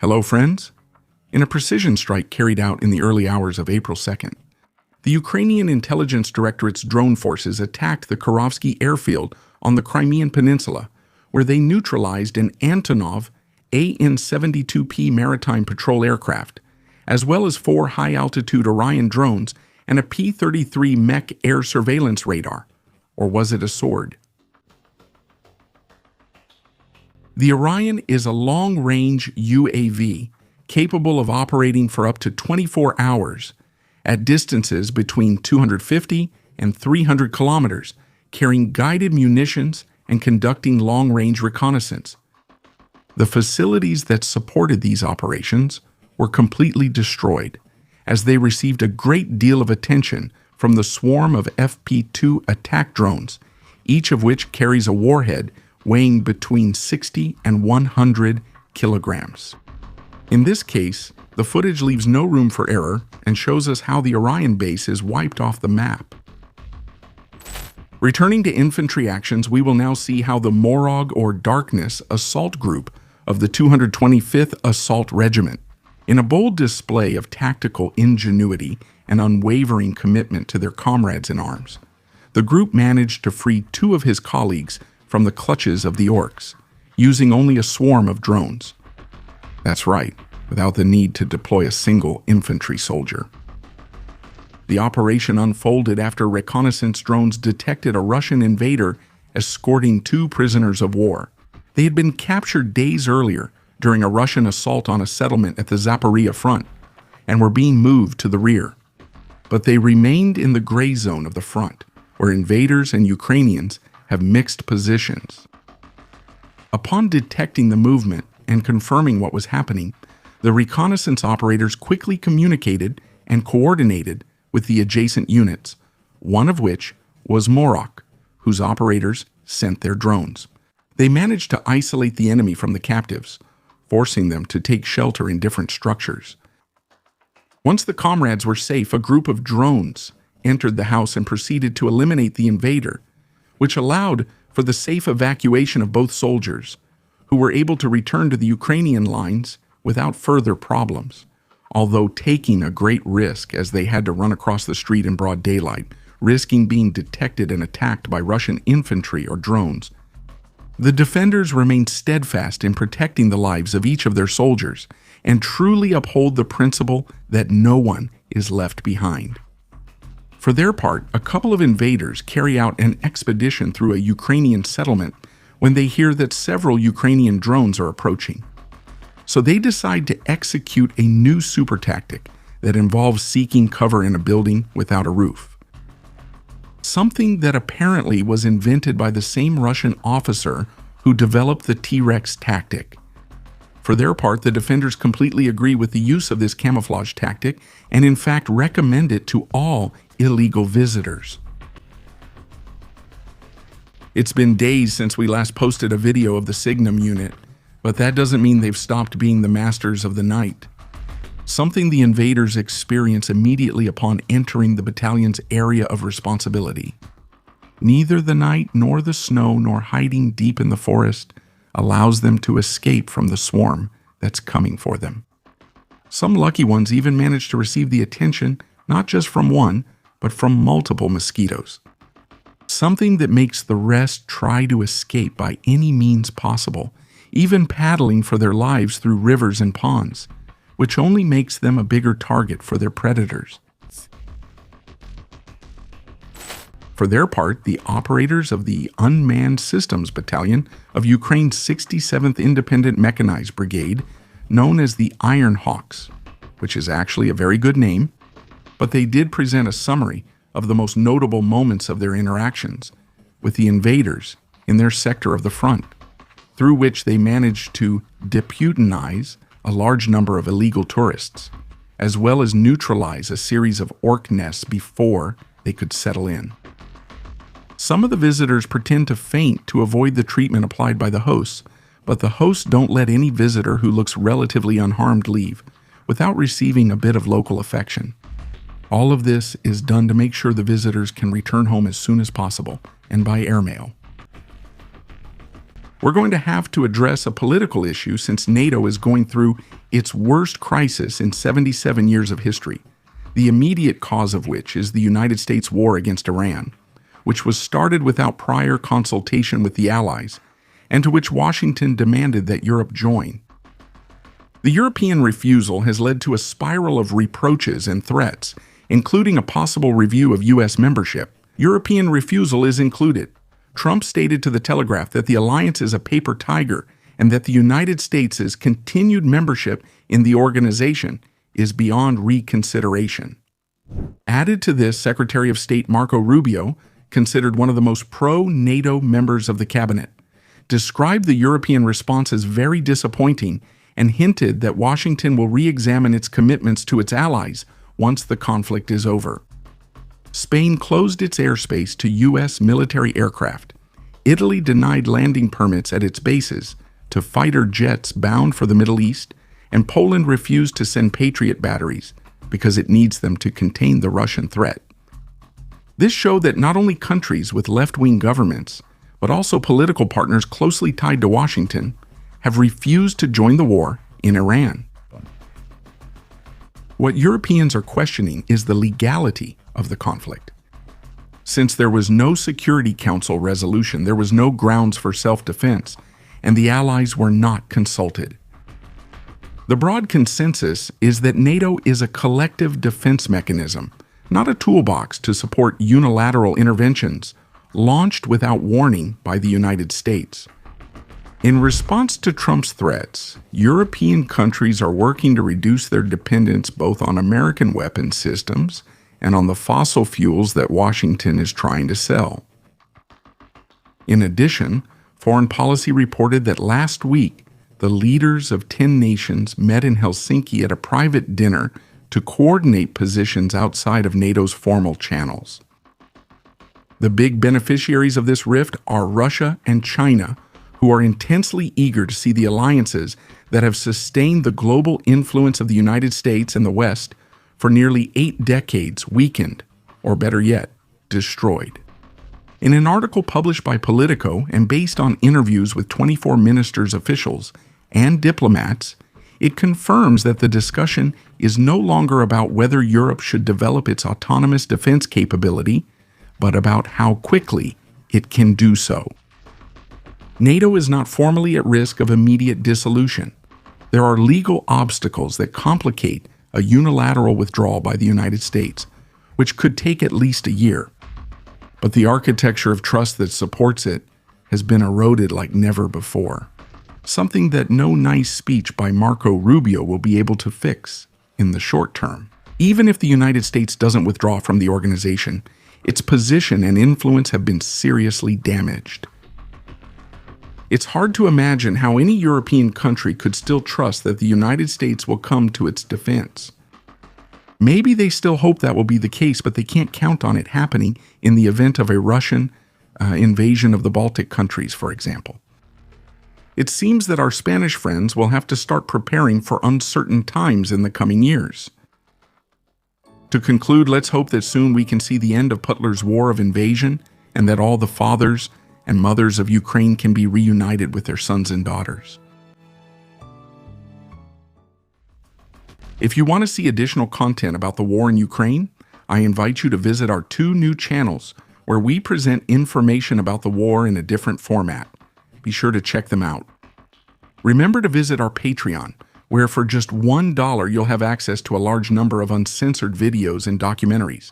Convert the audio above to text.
Hello, friends. In a precision strike carried out in the early hours of April 2nd, the Ukrainian Intelligence Directorate's drone forces attacked the Kirovsky Airfield on the Crimean Peninsula, where they neutralized an Antonov AN-72P maritime patrol aircraft, as well as 4 high-altitude Orion drones and a P-33 mech air surveillance radar. Or was it a sword? The Orion is a long-range UAV capable of operating for up to 24 hours at distances between 250 and 300 kilometers, carrying guided munitions and conducting long-range reconnaissance. The facilities that supported these operations were completely destroyed, as they received a great deal of attention from the swarm of FP-2 attack drones, each of which carries a warhead weighing between 60 and 100 kilograms. In this case, the footage leaves no room for error and shows us how the Orion base is wiped off the map. Returning to infantry actions, we will now see how the Morog or Darkness assault group of the 225th Assault Regiment, in a bold display of tactical ingenuity and unwavering commitment to their comrades in arms, the group managed to free 2 of his colleagues from the clutches of the orcs, using only a swarm of drones. That's right, without the need to deploy a single infantry soldier. The operation unfolded after reconnaissance drones detected a Russian invader escorting 2 prisoners of war. They had been captured days earlier during a Russian assault on a settlement at the Zaporizhia front and were being moved to the rear. But they remained in the gray zone of the front, where invaders and Ukrainians have mixed positions. Upon detecting the movement and confirming what was happening, the reconnaissance operators quickly communicated and coordinated with the adjacent units, one of which was Morok, whose operators sent their drones. They managed to isolate the enemy from the captives, forcing them to take shelter in different structures. Once the comrades were safe, a group of drones entered the house and proceeded to eliminate the invader, which allowed for the safe evacuation of both soldiers, who were able to return to the Ukrainian lines without further problems, although taking a great risk as they had to run across the street in broad daylight, risking being detected and attacked by Russian infantry or drones. The defenders remained steadfast in protecting the lives of each of their soldiers and truly uphold the principle that no one is left behind. For their part, a couple of invaders carry out an expedition through a Ukrainian settlement when they hear that several Ukrainian drones are approaching. So they decide to execute a new super tactic that involves seeking cover in a building without a roof. Something that apparently was invented by the same Russian officer who developed the T-Rex tactic. For their part, the defenders completely agree with the use of this camouflage tactic and in fact recommend it to all illegal visitors. It's been days since we last posted a video of the Signum unit, but that doesn't mean they've stopped being the masters of the night. Something the invaders experience immediately upon entering the battalion's area of responsibility. Neither the night nor the snow nor hiding deep in the forest allows them to escape from the swarm that's coming for them. Some lucky ones even manage to receive the attention not just from one, but from multiple mosquitoes. Something that makes the rest try to escape by any means possible, even paddling for their lives through rivers and ponds, which only makes them a bigger target for their predators. For their part, the operators of the Unmanned Systems Battalion of Ukraine's 67th Independent Mechanized Brigade, known as the Iron Hawks, which is actually a very good name, but they did present a summary of the most notable moments of their interactions with the invaders in their sector of the front, through which they managed to deputinize a large number of illegal tourists, as well as neutralize a series of orc nests before they could settle in. Some of the visitors pretend to faint to avoid the treatment applied by the hosts, but the hosts don't let any visitor who looks relatively unharmed leave without receiving a bit of local affection. All of this is done to make sure the visitors can return home as soon as possible and by airmail. We're going to have to address a political issue since NATO is going through its worst crisis in 77 years of history, the immediate cause of which is the United States war against Iran, which was started without prior consultation with the Allies, and to which Washington demanded that Europe join. The European refusal has led to a spiral of reproaches and threats, including a possible review of U.S. membership. European refusal is included. Trump stated to the Telegraph that the alliance is a paper tiger and that the United States' continued membership in the organization is beyond reconsideration. Added to this, Secretary of State Marco Rubio, considered one of the most pro-NATO members of the cabinet, described the European response as very disappointing and hinted that Washington will re-examine its commitments to its allies once the conflict is over. Spain closed its airspace to U.S. military aircraft. Italy denied landing permits at its bases to fighter jets bound for the Middle East, and Poland refused to send Patriot batteries because it needs them to contain the Russian threat. This showed that not only countries with left-wing governments, but also political partners closely tied to Washington, have refused to join the war in Iran. What Europeans are questioning is the legality of the conflict. Since there was no Security Council resolution, there was no grounds for self-defense, and the Allies were not consulted. The broad consensus is that NATO is a collective defense mechanism, not a toolbox to support unilateral interventions launched without warning by the United States. In response to Trump's threats, European countries are working to reduce their dependence both on American weapon systems and on the fossil fuels that Washington is trying to sell. In addition, Foreign Policy reported that last week, the leaders of 10 nations met in Helsinki at a private dinner to coordinate positions outside of NATO's formal channels. The big beneficiaries of this rift are Russia and China, who are intensely eager to see the alliances that have sustained the global influence of the United States and the West for nearly 8 decades weakened, or better yet, destroyed. In an article published by Politico and based on interviews with 24 ministers, officials, and diplomats, it confirms that the discussion is no longer about whether Europe should develop its autonomous defense capability, but about how quickly it can do so. NATO is not formally at risk of immediate dissolution. There are legal obstacles that complicate a unilateral withdrawal by the United States, which could take at least a year. But the architecture of trust that supports it has been eroded like never before, something that no nice speech by Marco Rubio will be able to fix in the short term. Even if the United States doesn't withdraw from the organization, its position and influence have been seriously damaged. It's hard to imagine how any European country could still trust that the United States will come to its defense. Maybe they still hope that will be the case, but they can't count on it happening in the event of a Russian invasion of the Baltic countries, for example. It seems that our Spanish friends will have to start preparing for uncertain times in the coming years. To conclude, let's hope that soon we can see the end of Putler's war of invasion and that all the fathers and mothers of Ukraine can be reunited with their sons and daughters. If you want to see additional content about the war in Ukraine, I invite you to visit our 2 new channels where we present information about the war in a different format. Be sure to check them out. Remember to visit our Patreon, where for just $1 you'll have access to a large number of uncensored videos and documentaries.